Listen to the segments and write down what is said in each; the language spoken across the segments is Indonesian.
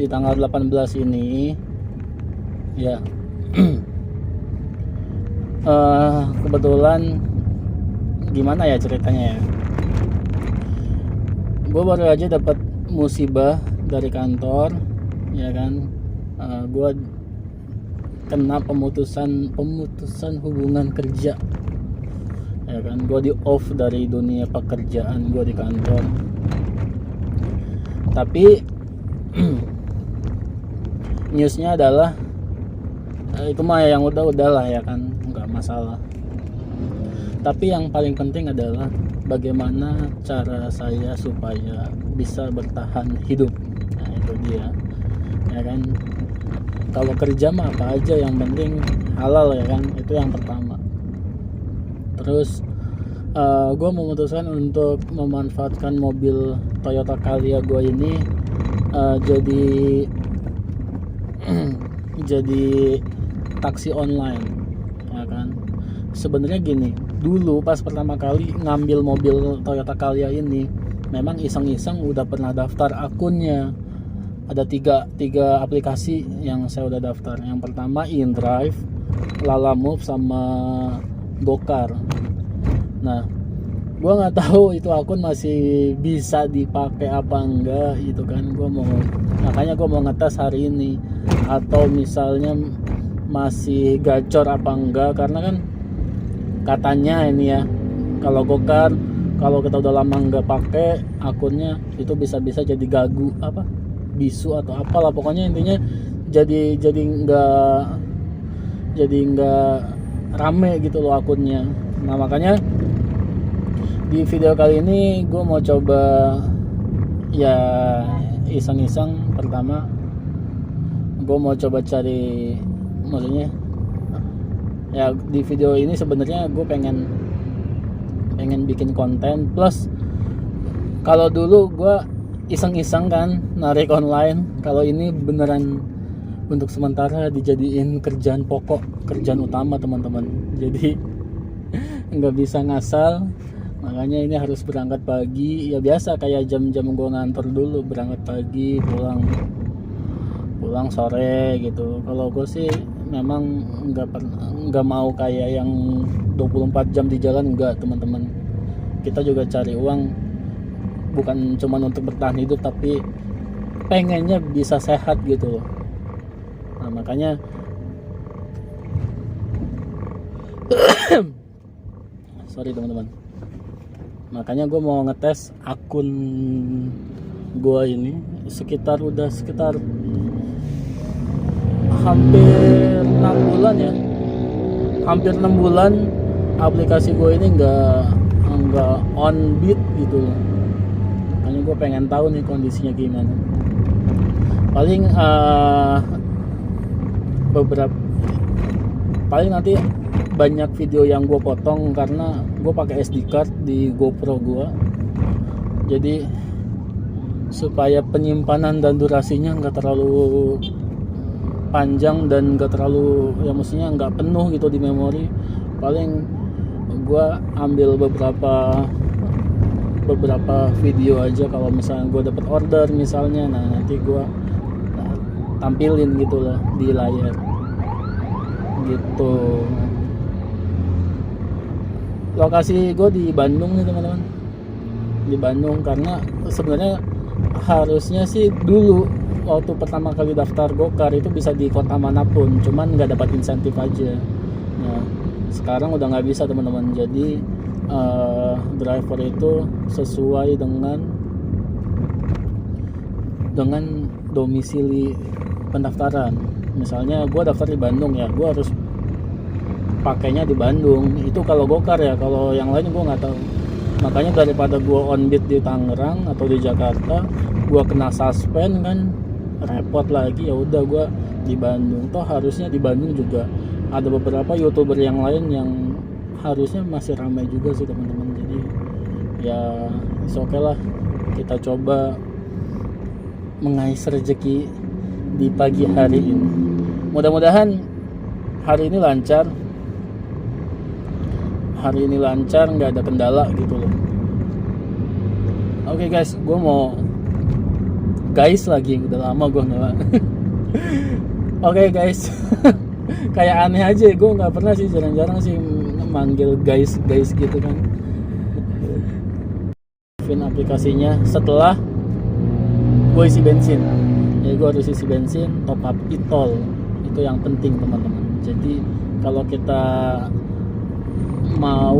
di tanggal 18 ini ya. Kebetulan gimana ya ceritanya ya, gue baru aja dapat musibah dari kantor ya kan. Gue kena pemutusan hubungan kerja ya kan. Gue di off dari dunia pekerjaan gue di kantor. Tapi newsnya adalah itu mah yang udahlah ya kan, nggak masalah. Tapi yang paling penting adalah bagaimana cara saya supaya bisa bertahan hidup. Nah itu dia ya kan. Kalau kerja mah apa aja yang penting halal ya kan, itu yang pertama. Terus gue memutuskan untuk memanfaatkan mobil Toyota Calya gue ini jadi taksi online ya kan. Sebenarnya gini, dulu pas pertama kali ngambil mobil Toyota Calya ini memang iseng-iseng udah pernah daftar akunnya. Ada tiga aplikasi yang saya udah daftar. Yang pertama InDrive, Lalamove sama Gokar. Nah, gue nggak tahu itu akun masih bisa dipakai apa enggak gitu kan. Makanya gue mau ngetes hari ini, atau misalnya masih gacor apa enggak, karena kan katanya ini ya, kalau Gokar kalau kita udah lama nggak pakai akunnya itu bisa jadi gagu apa bisu atau apalah, pokoknya intinya jadi nggak rame gitu loh akunnya. Nah makanya di video kali ini gue mau coba ya iseng-iseng. Pertama gue mau coba cari, maksudnya ya di video ini sebenarnya gue pengen bikin konten. Plus kalau dulu gue iseng-iseng kan narik online, kalau ini beneran untuk sementara dijadiin kerjaan pokok, kerjaan utama teman-teman. Jadi nggak bisa ngasal. Makanya ini harus berangkat pagi ya, biasa kayak jam-jam gue ngantor dulu, berangkat pagi pulang sore gitu. Kalau gue sih memang nggak mau kayak yang 24 jam di jalan, enggak teman-teman. Kita juga cari uang bukan cuma untuk bertahan hidup, tapi pengennya bisa sehat gitu loh. Nah makanya sorry teman-teman, makanya gue mau ngetes akun gue ini sekitar hampir 6 bulan ya, hampir 6 bulan aplikasi gue ini nggak on beat gitu loh. Makanya gue pengen tahu nih kondisinya gimana. Paling nanti banyak video yang gue potong karena gue pakai SD card di GoPro gue, jadi supaya penyimpanan dan durasinya nggak terlalu panjang dan nggak terlalu, ya maksudnya nggak penuh gitu di memori. Paling gue ambil beberapa video aja kalau misalnya gue dapat order misalnya, nah nanti gue tampilin gitu loh di layar gitu. Lokasi gue di Bandung nih teman-teman, di Bandung. Karena sebenarnya harusnya sih dulu waktu pertama kali daftar Gokar itu bisa di kota manapun, cuman nggak dapat insentif aja. Nah sekarang udah nggak bisa teman-teman. Jadi driver itu sesuai dengan domisili pendaftaran. Misalnya gue daftar di Bandung ya, gue harus pakainya di Bandung. Itu kalau Gokar ya, kalau yang lain gue nggak tahu. Makanya daripada gue on beat di Tangerang atau di Jakarta, gue kena suspend kan, repot lagi. Ya udah gue di Bandung. Toh harusnya di Bandung juga ada beberapa YouTuber yang lain yang harusnya masih ramai juga sih teman-teman. Jadi ya oke lah, kita coba mengais rezeki di pagi hari ini. Mudah-mudahan hari ini lancar, nggak ada kendala gitu loh. Oke guys, gue mau guys lagi, udah lama gue nggak. Oke guys. Kayak aneh aja, gue nggak pernah sih, jarang-jarang sih manggil guys gitu kan. Aplikasinya setelah gue isi bensin, jadi gue harus isi bensin, top up e-tol, itu yang penting teman-teman. Jadi kalau kita mau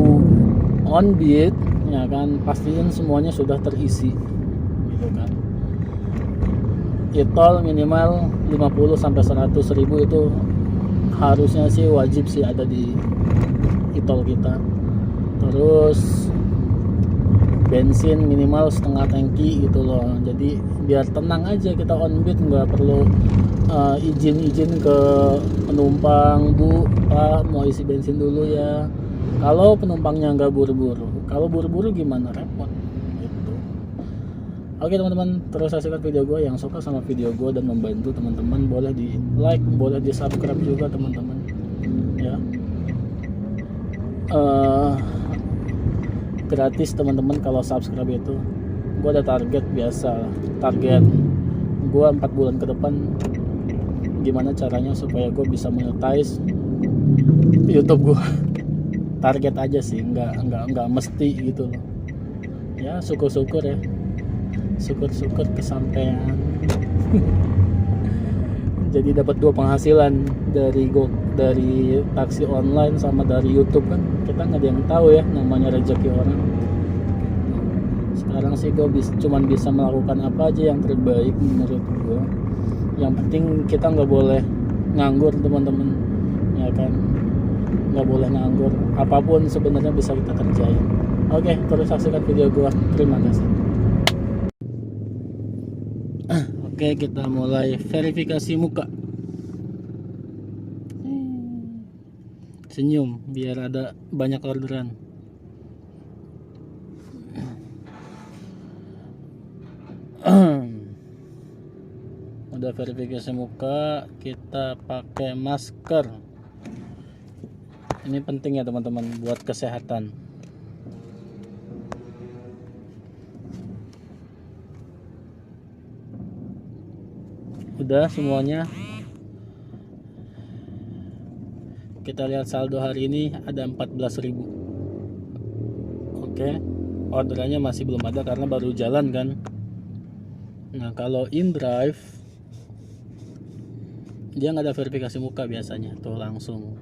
on beat ya kan, pastiin semuanya sudah terisi gitu kan. E-tol minimal 50 sampai 100 ribu itu harusnya sih wajib sih ada di e-tol kita. Terus bensin minimal setengah tangki gitu loh, jadi biar tenang aja kita on beat, nggak perlu izin ke penumpang, Bu Pak mau isi bensin dulu ya, kalau penumpangnya nggak buru-buru. Kalau buru-buru gimana, repot gitu. Oke teman-teman, terus saksikan video gue. Yang suka sama video gue dan membantu teman-teman, boleh di like, boleh di subscribe juga teman-teman ya. Gratis teman-teman kalau subscribe itu. Gue ada target biasa, target gue 4 bulan ke depan, gimana caranya supaya gue bisa monetize YouTube gue. Target aja sih, nggak mesti gitu loh ya. Syukur-syukur ya, syukur kesampaian. Jadi dapat 2 penghasilan dari taksi online sama dari YouTube kan, kita nggak ada yang tahu ya namanya rezeki orang. Sekarang sih gue cuman bisa melakukan apa aja yang terbaik menurut gue. Yang penting kita nggak boleh nganggur teman-teman ya kan, nggak boleh nganggur, apapun sebenarnya bisa kita kerjain. Oke, terus saksikan video gue. Terima kasih. Oke, kita mulai verifikasi muka. Senyum biar ada banyak orderan. Udah verifikasi muka, kita pakai masker. Ini penting ya teman-teman buat kesehatan. Udah semuanya. Kita lihat saldo hari ini ada 14.000. Oke, orderannya masih belum ada karena baru jalan kan. Nah kalau InDrive dia nggak ada verifikasi muka biasanya tuh, langsung.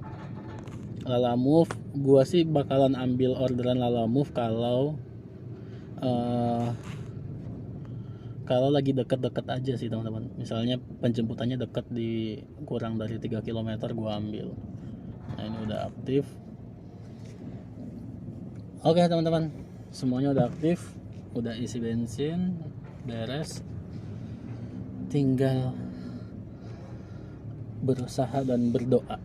Lalamove, gua sih bakalan ambil orderan Lalamove kalau lagi deket-deket aja sih teman-teman. Misalnya penjemputannya deket, di kurang dari 3 km gua ambil. Nah ini udah aktif. Oke teman-teman, semuanya udah aktif, udah isi bensin, beres. Tinggal berusaha dan berdoa.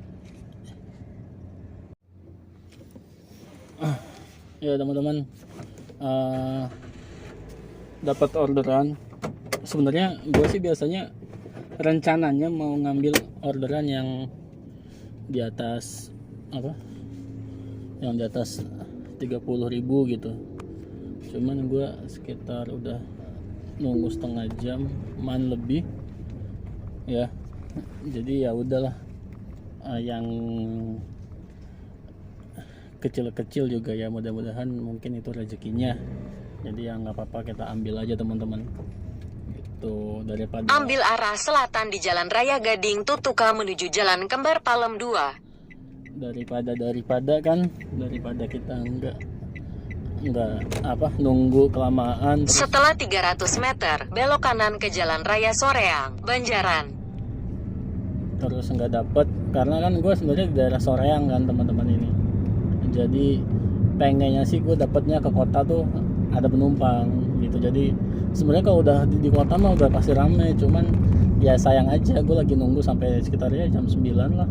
Ya teman-teman, dapat orderan. Sebenarnya gue sih biasanya rencananya mau ngambil orderan yang di atas yang di atas 30.000 gitu. Cuman gue sekitar udah nunggu setengah jam lebih ya. Jadi ya udahlah, yang kecil-kecil juga ya, mudah-mudahan mungkin itu rezekinya. Jadi ya nggak apa-apa, kita ambil aja teman-teman. Itu daripada ambil arah selatan di Jalan Raya Gading Tutuka menuju Jalan Kembar Palem 2. daripada kita nggak nunggu kelamaan. Setelah 300 meter belok kanan ke Jalan Raya Soreang, Banjaran. Terus nggak dapet karena kan gue sebenarnya di daerah Soreang kan teman-teman ini. Jadi pengennya sih gue dapetnya ke kota tuh ada penumpang gitu. Jadi sebenarnya kalau udah di kota mah udah pasti rame, cuman ya sayang aja gue lagi nunggu sampai sekitar ya jam 9 lah.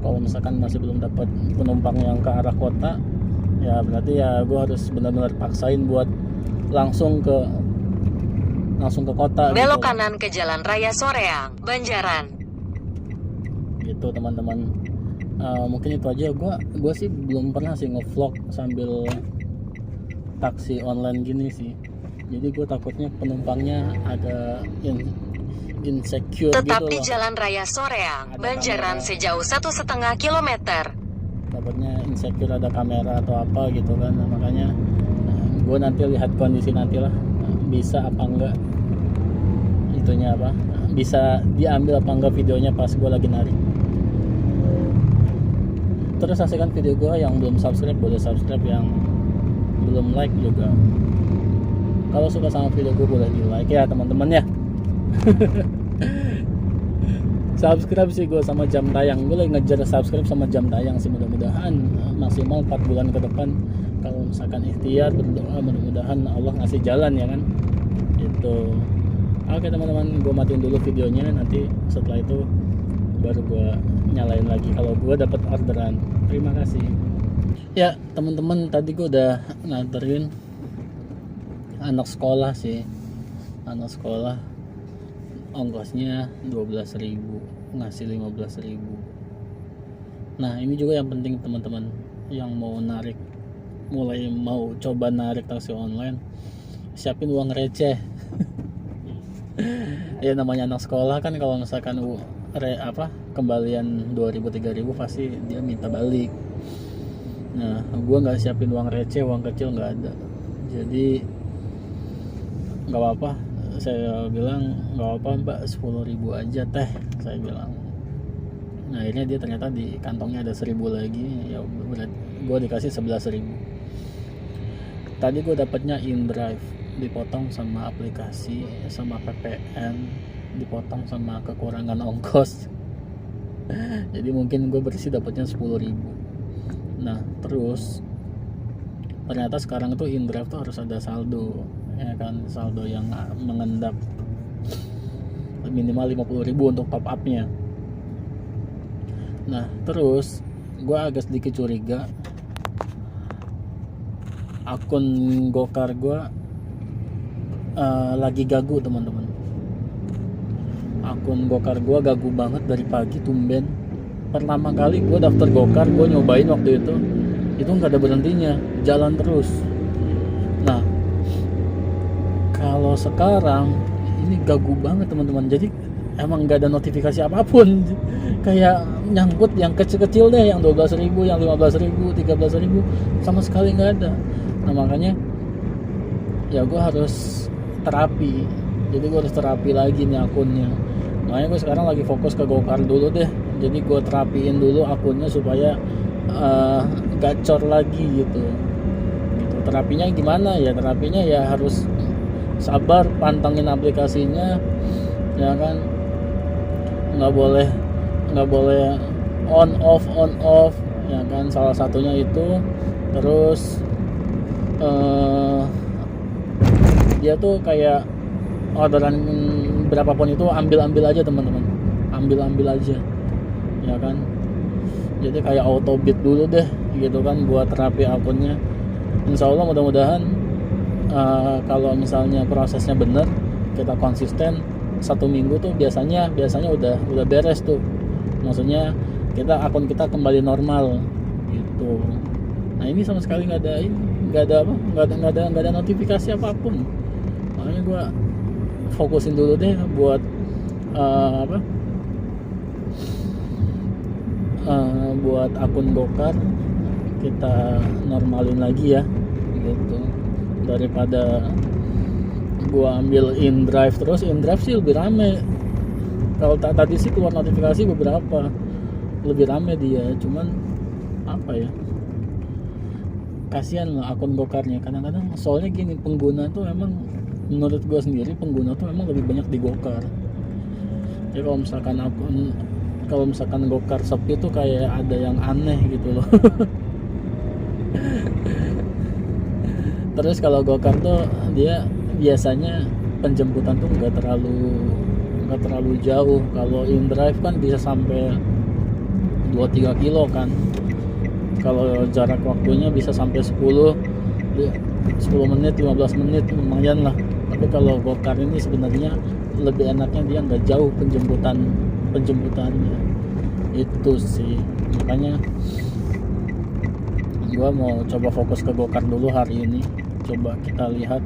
Kalau misalkan masih belum dapat penumpang yang ke arah kota, ya berarti ya gue harus benar-benar paksain buat langsung ke kota. Belok gitu. Kanan ke Jalan Raya Soreang, Banjaran. Gitu teman-teman. Mungkin itu aja. Gue sih belum pernah sih ngevlog sambil taksi online gini sih. Jadi gue takutnya penumpangnya ada yang insecure Tetap gitu di loh. Jalan Raya Soreang, Ada Banjaran kamera. sejauh 1,5 kilometer. Takutnya insecure ada kamera atau apa gitu kan. Nah, makanya gue nanti lihat kondisi nanti lah, bisa apa enggak itunya apa, bisa diambil apa enggak videonya pas gue lagi narik. Terus saksikan video gue, yang belum subscribe boleh subscribe, yang belum like juga kalau suka sama video gue boleh di like ya teman-teman ya. Subscribe sih gue sama jam tayang, gue lagi ngejar subscribe sama jam tayang sih, mudah-mudahan maksimal 4 bulan ke depan kalau misalkan ikhtiar berdoa, mudah-mudahan Allah ngasih jalan ya kan itu. Oke teman-teman, gue matiin dulu videonya, nanti setelah itu baru gue nyalain lagi kalau gue dapat orderan. Terima kasih ya teman-teman. Tadi gue udah nganterin anak sekolah sih, anak sekolah ongkosnya 12.000, ngasih 15.000. Nah ini juga yang penting teman-teman yang mau narik, mulai mau coba narik taksi online, siapin uang receh. Ya namanya anak sekolah kan, kalau misalkan kembalian 2.000-3.000 pasti dia minta balik. Nah gue nggak siapin uang receh, uang kecil nggak ada, jadi nggak apa-apa. Saya bilang nggak apa-apa mbak, 10.000 aja teh, saya bilang. Nah akhirnya dia ternyata di kantongnya ada 1.000 lagi, ya berat gue dikasih 11.000. Tadi gue dapatnya InDrive dipotong sama aplikasi, sama PPN dipotong sama kekurangan ongkos. Jadi mungkin gue bersih dapatnya 10.000. Nah terus ternyata sekarang itu InDrive tuh harus ada saldo, ya kan, saldo yang mengendap minimal 50.000 untuk top upnya. Nah terus gue agak sedikit curiga, akun Gokar gue lagi gagu teman-teman. Akun Gokar gue gagu banget dari pagi, tumben. Pertama kali gue daftar Gokar, gue nyobain waktu itu nggak ada berhentinya, jalan terus. Nah kalau sekarang ini gagu banget teman-teman, jadi emang nggak ada notifikasi apapun. Kayak nyangkut yang kecil-kecil deh, yang 12.000, yang 15.000, 13.000, sama sekali nggak ada. Nah makanya ya gue harus terapi, jadi gue harus terapi lagi nih akunnya. Makanya gue sekarang lagi fokus ke Gokar dulu deh, jadi gue terapiin dulu akunnya supaya gacor lagi gitu. Terapinya gimana ya? Terapinya ya harus sabar, pantengin aplikasinya, ya kan. Nggak boleh on off, ya kan. Salah satunya itu. Terus dia tuh kayak orderan berapapun itu ambil aja teman-teman, ambil aja, ya kan. Jadi kayak auto bid dulu deh gitu kan buat terapi akunnya. Insya Allah mudah-mudahan kalau misalnya prosesnya benar, kita konsisten 1 minggu tuh biasanya udah beres tuh. Maksudnya akun kita kembali normal gitu. Nah ini sama sekali nggak ada notifikasi apapun. Makanya gue fokusin dulu deh buat buat akun Gokar kita normalin lagi ya gitu, daripada gua ambil InDrive terus. InDrive sih lebih rame, kalau tadi sih keluar notifikasi beberapa, lebih rame dia. Cuman apa ya, kasihan lah akun Gokarnya kadang-kadang. Soalnya gini, pengguna tuh emang menurut gua sendiri pengguna tuh emang lebih banyak di Gokar ya. Kalau misalkan Gokar sepi tuh kayak ada yang aneh gitu loh. Terus kalau Gokar tuh dia biasanya penjemputan tuh nggak terlalu jauh. Kalau InDrive kan bisa sampai 2-3 kilo kan. Kalau jarak waktunya bisa sampai 10 menit, 15 menit, lumayan lah. Tapi kalau Gokar ini sebenarnya lebih enaknya dia nggak jauh penjemputannya itu sih. Makanya gua mau coba fokus ke Gokar dulu hari ini. Coba kita lihat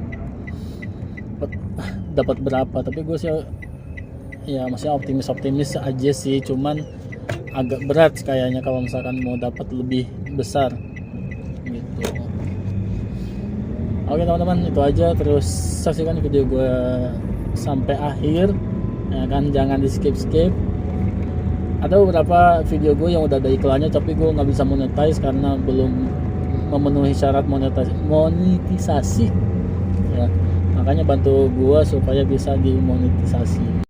dapat berapa. Tapi gue sih ya maksudnya optimis aja sih, cuman agak berat kayaknya kalau misalkan mau dapat lebih besar gitu. Oke teman-teman, itu aja, terus saksikan video gue sampai akhir ya kan, jangan di skip. Ada beberapa video gue yang udah ada iklannya tapi gue nggak bisa monetize karena belum memenuhi syarat monetisasi ya, makanya bantu gue supaya bisa dimonetisasi.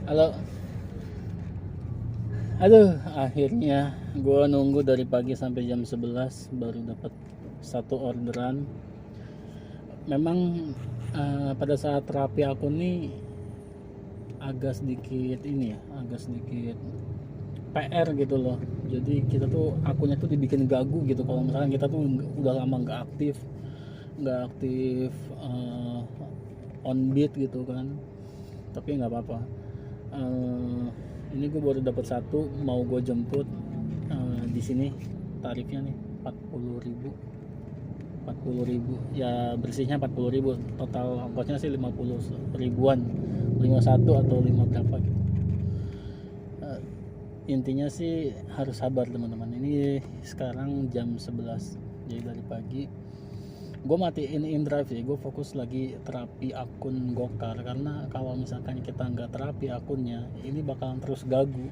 Halo. Aduh, akhirnya gue nunggu dari pagi sampai jam 11 baru dapat satu orderan. Memang pada saat terapi akun nih agak sedikit PR gitu loh. Jadi kita tuh akunnya tuh dibikin gagu gitu kalau misalkan kita tuh udah lama nggak aktif on beat gitu kan. Tapi nggak apa-apa. Ini gue baru dapat satu, mau gue jemput. Di sini tarifnya nih 40.000 ya, bersihnya 40.000, total ongkosnya sih 50 ribuan, 51 atau 5 berapa gitu. Intinya sih harus sabar teman-teman. Ini sekarang jam 11, jadi dari pagi gue matiin InDrive ya, gue fokus lagi terapi akun Gokar, karena kalau misalkan kita nggak terapi akunnya ini bakalan terus gagu.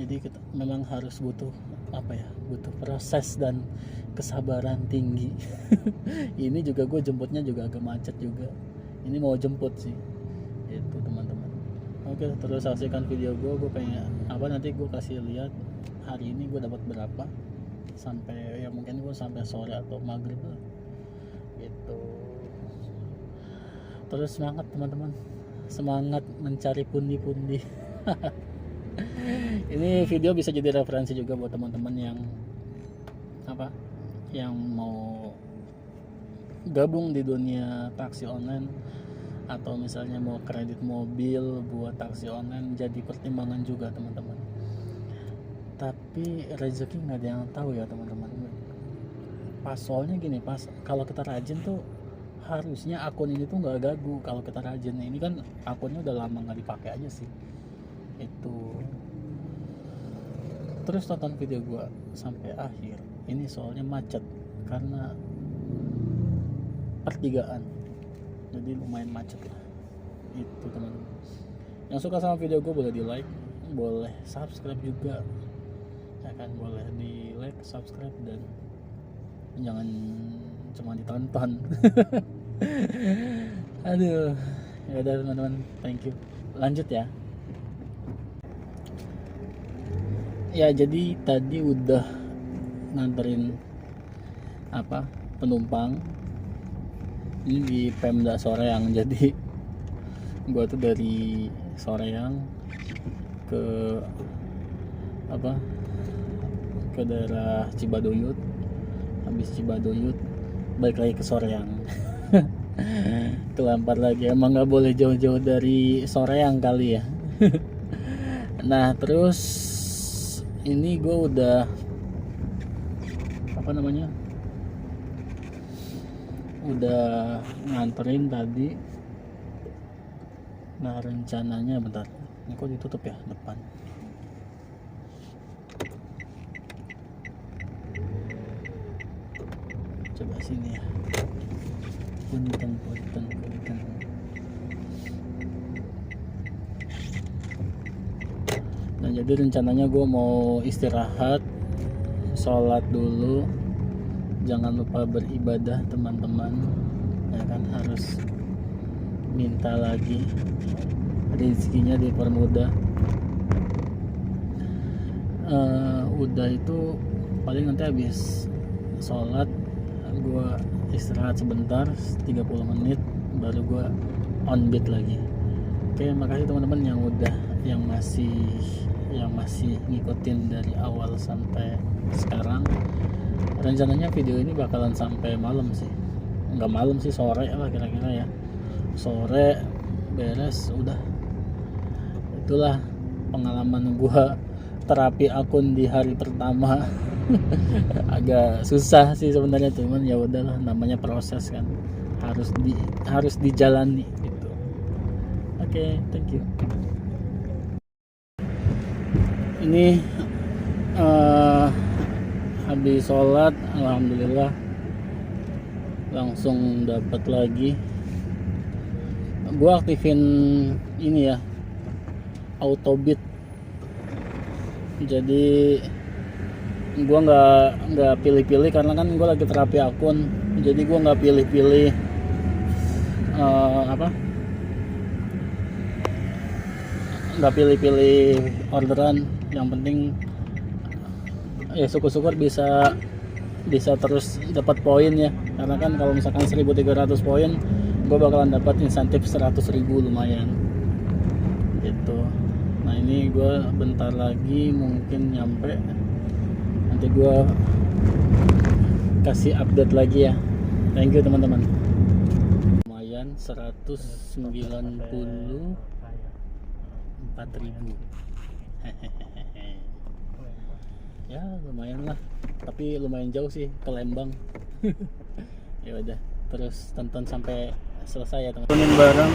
Jadi kita memang harus butuh proses dan kesabaran tinggi. Ini juga gue jemputnya juga agak macet juga, ini mau jemput sih itu teman-teman. Oke, terus saksikan video gue pengen nanti gue kasih lihat hari ini gue dapat berapa, sampai ya mungkin gue sampai sore atau maghrib lah gitu. Terus semangat teman-teman, semangat mencari pundi-pundi. Ini video bisa jadi referensi juga buat teman-teman yang mau gabung di dunia taksi online, atau misalnya mau kredit mobil buat taksi online, jadi pertimbangan juga teman-teman. Tapi rezeki nggak ada yang tahu ya teman-teman. Soalnya gini, kalau kita rajin tuh harusnya akun ini tuh nggak gagu kalau kita rajin. Ini kan akunnya udah lama nggak dipakai aja sih itu. Terus tonton video gua sampai akhir. Ini soalnya macet karena pertigaan, jadi lumayan macet lah itu teman-teman. Yang suka sama video gue boleh di like, boleh subscribe juga ya kan, boleh di like, subscribe, dan jangan cuma ditonton. Aduh, ya udah teman-teman, thank you. Lanjut ya. Ya, jadi tadi udah nganterin penumpang ini di Pemda Soreang. Jadi gua tuh dari Soreang ke daerah Cibadoyut, habis Cibadoyut balik lagi ke Soreang. Kelampar lagi, emang nggak boleh jauh-jauh dari Soreang kali ya. Nah terus ini gue udah udah nganterin tadi. Nah rencananya bentar, ini kok ditutup ya depan. Coba sini ya. Punten. Nah jadi rencananya gue mau istirahat, sholat dulu. Jangan lupa beribadah teman-teman ya kan, harus minta lagi rezekinya dipermudah. Udah itu paling nanti habis sholat gue istirahat sebentar 30 menit baru gue on beat lagi. Oke, makasih teman-teman yang masih ngikutin dari awal sampai sekarang. Rencananya video ini bakalan sampai malam sih, nggak malam sih, sore lah kira-kira ya, sore beres udah. Itulah pengalaman gua terapi akun di hari pertama. Agak susah sih sebenarnya, cuman ya udahlah, namanya proses kan, harus dijalani gitu. Oke, thank you. Ini habis sholat, alhamdulillah langsung dapat lagi. Gua aktifin ini ya, Autobit. Jadi gua nggak pilih-pilih karena kan gua lagi terapi akun. Jadi gua nggak pilih-pilih nggak pilih-pilih orderan. Yang penting ya syukur-syukur bisa terus dapat poin ya, karena kan kalau misalkan 1.300 poin gue bakalan dapat insentif 100.000, lumayan gitu. Nah ini gue bentar lagi mungkin nyampe, nanti gue kasih update lagi ya. Thank you teman-teman. Lumayan 194.000 ya lumayan lah, tapi lumayan jauh sih ke Lembang. Ya udah, terus tonton sampai selesai ya teman-teman. Barang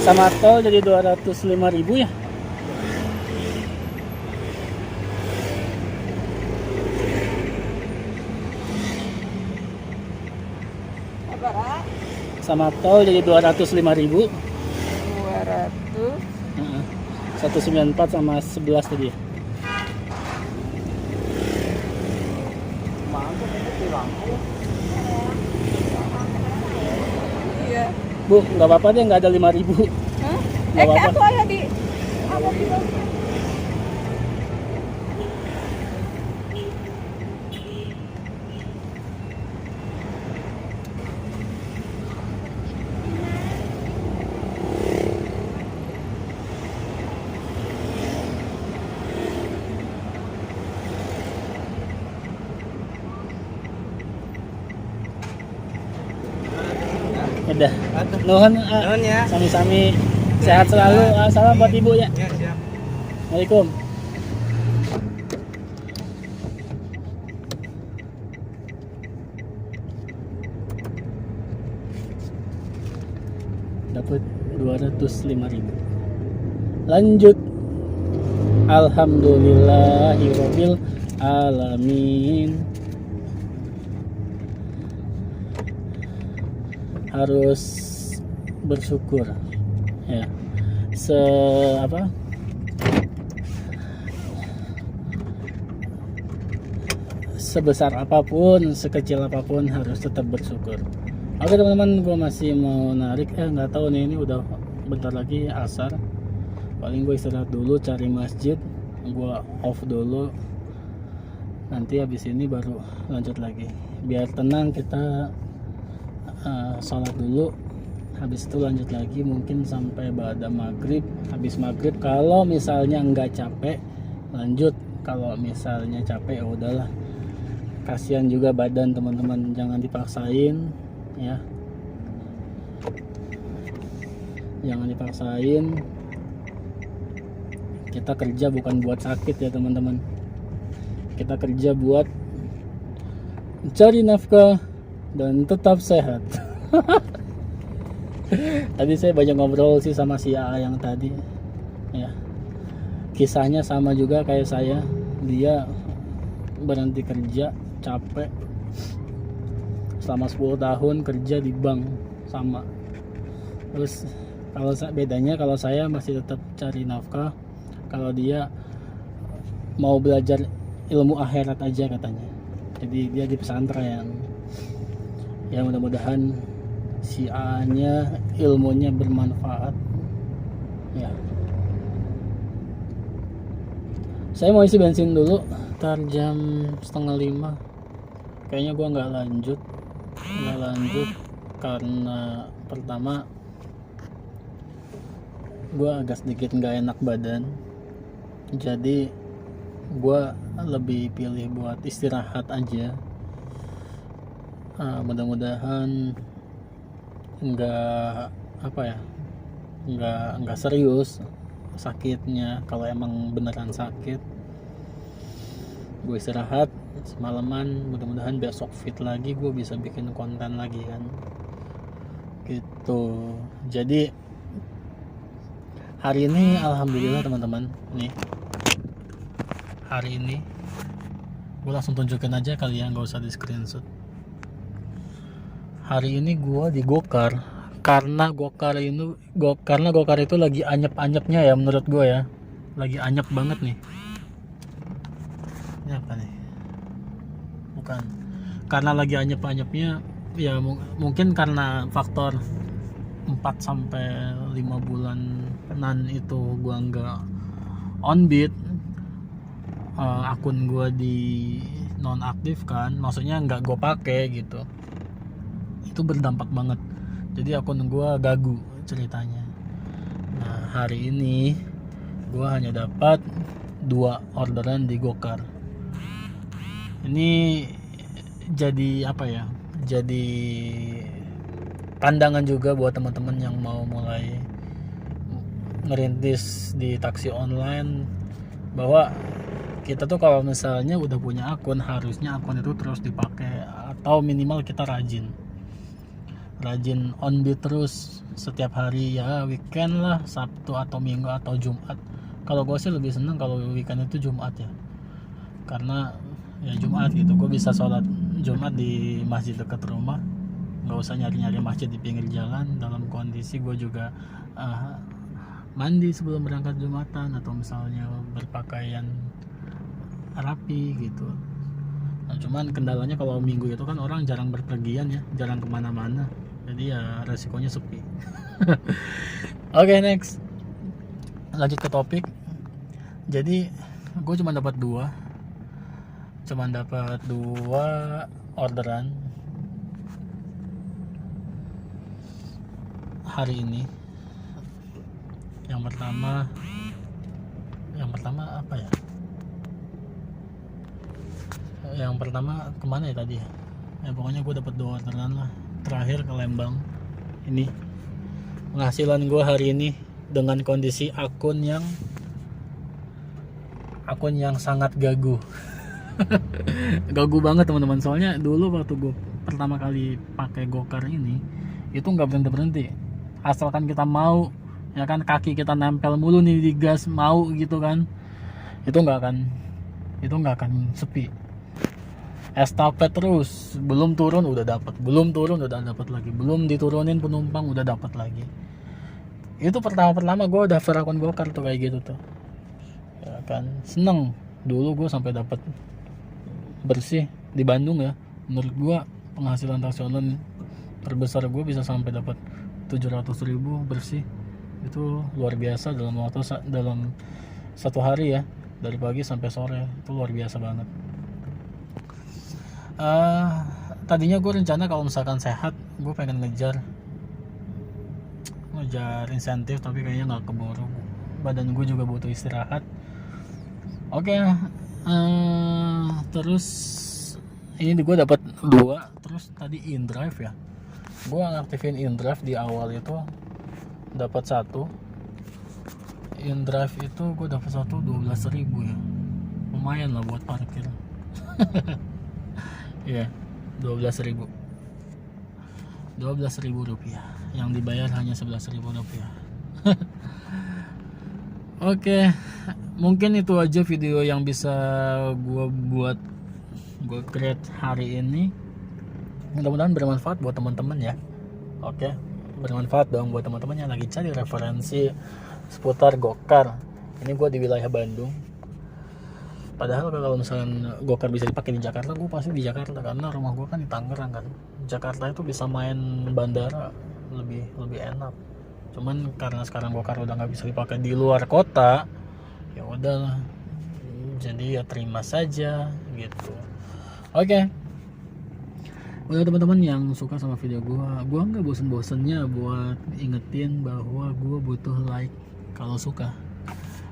sama tol jadi 205.000 ya. Sama tol jadi 205.000. 194 sama 11 tadi ya. Iya. Bu, nggak apa-apa deh, nggak ada 5.000. Hah? Nggak apa-apa. Aku ada di Udah. Nuhun ya. sami-sami sehat selalu. Salam buat ibu ya. Ya, siap. Assalamualaikum. Dapat 205.000. Lanjut. Alhamdulillahirabbil alamin. Harus bersyukur ya, sebesar apapun, sekecil apapun harus tetap bersyukur. Oke teman-teman, gue masih mau narik, nggak tahu nih, ini udah bentar lagi asar. Paling gue istirahat dulu, cari masjid, gue off dulu, nanti habis ini baru lanjut lagi biar tenang. Kita sholat dulu, habis itu lanjut lagi mungkin sampai pada maghrib. Habis maghrib kalau misalnya nggak capek lanjut, kalau misalnya capek ya udahlah, kasihan juga badan teman-teman, jangan dipaksain. ya. Jangan dipaksain. Kita kerja bukan buat sakit ya teman-teman. Kita kerja buat mencari nafkah dan tetap sehat. Tadi saya banyak ngobrol sih sama si A yang tadi ya. Kisahnya sama juga kayak saya. Dia berhenti kerja, capek, selama 10 tahun kerja di bank sama. Terus kalau bedanya kalau saya masih tetap cari nafkah, kalau dia mau belajar ilmu akhirat aja katanya. Jadi dia di pesantren. Ya mudah-mudahan si A nya ilmunya bermanfaat ya. Saya mau isi bensin dulu, ntar jam 4:30. Kayaknya gua nggak lanjut karena pertama gua agak sedikit nggak enak badan, jadi gua lebih pilih buat istirahat aja. Mudah-mudahan nggak serius sakitnya. Kalau emang beneran sakit, gue istirahat semalaman, mudah-mudahan besok fit lagi, gue bisa bikin konten lagi kan gitu. Jadi hari ini alhamdulillah teman-teman, nih hari ini gue langsung tunjukin aja kalian, gak usah di screenshot. Hari ini gue di Gokar karena Gokar itu lagi anyep-anyepnya ya menurut gue ya, lagi anyep banget nih. Ini apa nih? Bukan, karena lagi anyep-anyepnya ya, mungkin karena faktor 4-5 bulanan itu gue nggak on beat, akun gue di nonaktifkan, maksudnya nggak gue pakai gitu. Itu berdampak banget, jadi akun gue gagu ceritanya. Nah hari ini gue hanya dapat 2 orderan di Gokar. Ini jadi apa ya, jadi pandangan juga buat teman-teman yang mau mulai ngerintis di taksi online, bahwa kita tuh kalau misalnya udah punya akun, harusnya akun itu terus dipakai, atau minimal kita rajin on beat terus setiap hari ya, weekend lah, Sabtu atau Minggu atau Jumat. Kalau gue sih lebih seneng kalau weekend itu Jumat ya, karena ya Jumat gitu gue bisa sholat Jumat di masjid dekat rumah, nggak usah nyari-nyari masjid di pinggir jalan, dalam kondisi gue juga mandi sebelum berangkat Jumatan, atau misalnya berpakaian rapi gitu. Nah, cuman kendalanya kalau Minggu itu kan orang jarang berpergian ya, jarang kemana-mana, jadi ya resikonya sepi. Oke, next, lanjut ke topik. Jadi gue cuma dapat dua orderan hari ini. Yang pertama apa ya? Yang pertama kemana ya tadi? Ya pokoknya gue dapat 2 orderan lah. Terakhir ke Lembang. Ini penghasilan gue hari ini dengan kondisi akun yang sangat gagu. Gagu banget teman-teman. Soalnya dulu waktu gue pertama kali pakai Gokar ini, itu nggak berhenti. Asalkan kita mau, ya kan, kaki kita nempel mulu nih di gas, mau gitu kan, itu nggak akan sepi. Estafet terus, belum turun udah dapat lagi, belum diturunin penumpang udah dapat lagi. Itu pertama gue daftar akun Gokar tuh kayak gitu tuh, ya kan, seneng. Dulu gue sampai dapat bersih di Bandung ya, menurut gue penghasilan taksi online terbesar gue bisa sampai dapat 700.000 bersih. Itu luar biasa dalam satu hari ya, dari pagi sampai sore, itu luar biasa banget. Tadinya gue rencana kalau misalkan sehat, gue pengen ngejar insentif, tapi kayaknya nggak keburu. Badan gue juga butuh istirahat. Oke, terus ini gue dapat 2. Terus tadi InDrive ya, gue ngaktifin InDrive di awal itu dapat satu. InDrive itu gue dapat satu 12.000 ya, lumayan lah buat parkir. Iya, 12.000 rupiah, yang dibayar hanya 11.000 rupiah. Oke, mungkin itu aja video yang bisa gue create hari ini. Mudah-mudahan bermanfaat buat teman-teman ya. Oke, bermanfaat dong buat teman-teman yang lagi cari referensi seputar gokar. Ini gue di wilayah Bandung. Padahal kalau misalnya gokar bisa dipakai di Jakarta, gue pasti di Jakarta, karena rumah gue kan di Tangerang kan. Jakarta itu bisa main bandara lebih enak. Cuman karena sekarang gokar udah nggak bisa dipakai di luar kota, ya udahlah. Jadi ya terima saja gitu. Oke. Udah teman-teman yang suka sama video gue nggak bosen-bosennya buat ingetin bahwa gue butuh like kalau suka,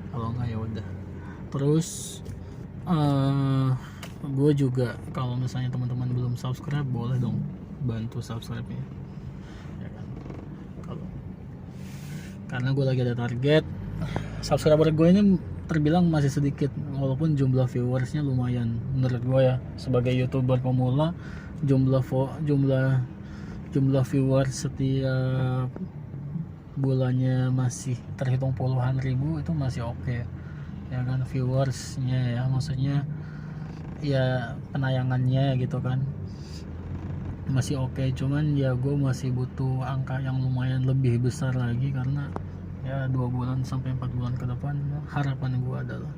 kalau nggak ya udah. Terus gue juga kalau misalnya teman-teman belum subscribe, boleh dong bantu subscribe ya kan? Karena gue lagi ada target subscriber gue ini terbilang masih sedikit, walaupun jumlah viewersnya lumayan menurut gue ya. Sebagai YouTuber pemula, jumlah viewers setiap bulannya masih terhitung puluhan ribu, itu masih oke ya kan, viewersnya ya, maksudnya ya penayangannya gitu kan masih oke. Cuman ya gue masih butuh angka yang lumayan lebih besar lagi, karena ya 2 bulan sampai 4 bulan ke depan harapan gue adalah,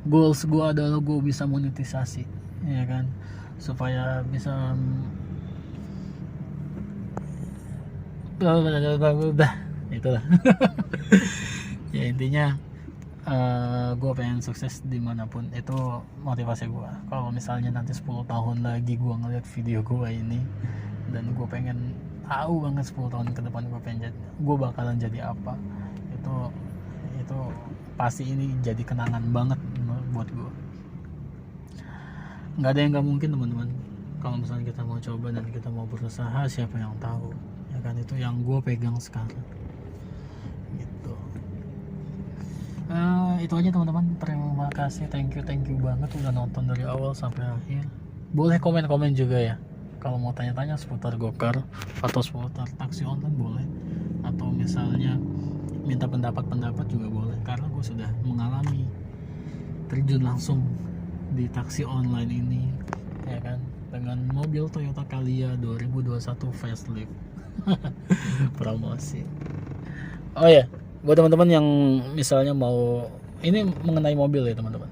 goals gue adalah gue bisa monetisasi ya kan, supaya bisa itulah. Ya intinya gue pengen sukses dimanapun, itu motivasi gue. Kalau misalnya nanti 10 tahun lagi gue ngeliat video gue ini, dan gue pengen tahu banget 10 tahun ke depan gue bakalan jadi apa, itu pasti ini jadi kenangan banget buat gue. Nggak ada yang nggak mungkin teman-teman. Kalau misalnya kita mau coba dan kita mau berusaha, siapa yang tahu ya kan. Itu yang gue pegang sekarang gitu. Itu aja teman-teman. Terima kasih, thank you banget udah nonton dari awal sampai akhir. Boleh komen-komen juga ya kalau mau tanya-tanya seputar gokar atau seputar taksi online, boleh. Atau misalnya minta pendapat juga boleh, karena gue sudah mengalami terjun langsung di taksi online ini ya kan, dengan mobil Toyota Calya 2021 facelift. Promosi. Oh ya, buat teman-teman yang misalnya mau, ini mengenai mobil ya teman-teman.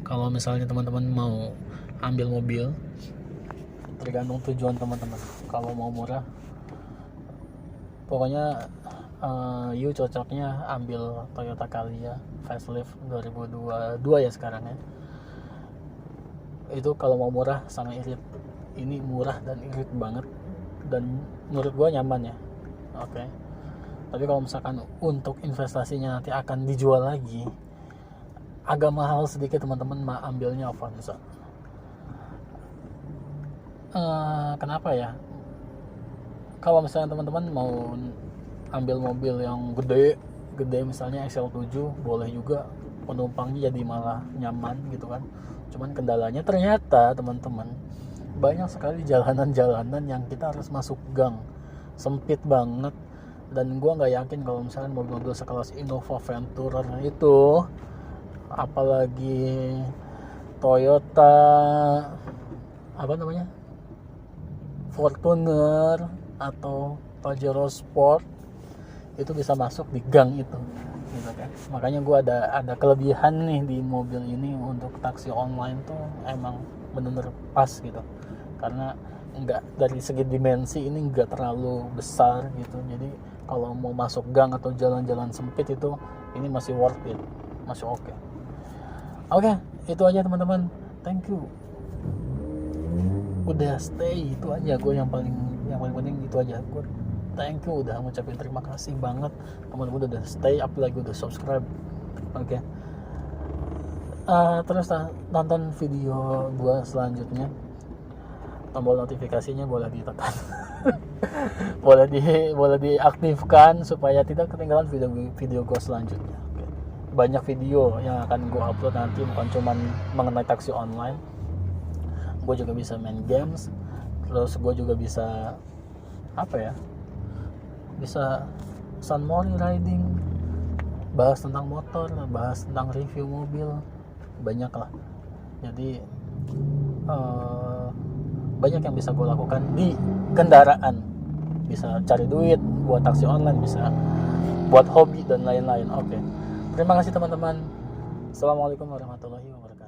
Kalau misalnya teman-teman mau ambil mobil, tergantung tujuan teman-teman. Kalau mau murah, pokoknya you cocoknya ambil Toyota Calya facelift 2022 ya sekarang ya. Itu kalau mau murah sama irit. Ini murah dan irit banget, dan menurut gua nyaman ya. Oke. Tapi kalau misalkan untuk investasinya nanti akan dijual lagi, agak mahal sedikit teman-teman, ambilnya Avanza. Kenapa ya? Kalau misalnya teman-teman mau ambil mobil yang gede misalnya XL7, boleh juga, penumpangnya jadi malah nyaman gitu kan. Cuman kendalanya ternyata teman-teman, banyak sekali jalanan-jalanan yang kita harus masuk gang, sempit banget. Dan gua nggak yakin kalau misalnya mobil-mobil sekelas Innova Venturer itu, apalagi Toyota Fortuner atau Pajero Sport, itu bisa masuk di gang itu gitu kan. Makanya gue ada kelebihan nih di mobil ini untuk taksi online tuh, emang bener-bener pas gitu, karena enggak, dari segi dimensi ini enggak terlalu besar gitu. Jadi kalau mau masuk gang atau jalan-jalan sempit itu, ini masih worth it, masih oke. Itu aja teman-teman, thank you udah stay. Itu aja gue yang paling penting, itu aja. Gue thank you udah ngucapin terima kasih banget teman-teman udah stay, apalagi udah subscribe. Terus tonton video gue selanjutnya, tombol notifikasinya boleh ditekan. boleh diaktifkan supaya tidak ketinggalan video gue selanjutnya. Oke. Banyak video yang akan gue upload nanti, bukan cuman mengenai taksi online. Gue juga bisa main games, terus gue juga bisa bisa sunmori riding, bahas tentang motor, bahas tentang review mobil, banyak lah. Jadi banyak yang bisa gue lakukan di kendaraan. Bisa cari duit buat taksi online, bisa buat hobi dan lain-lain. Oke. Terima kasih teman-teman. Assalamualaikum warahmatullahi wabarakatuh.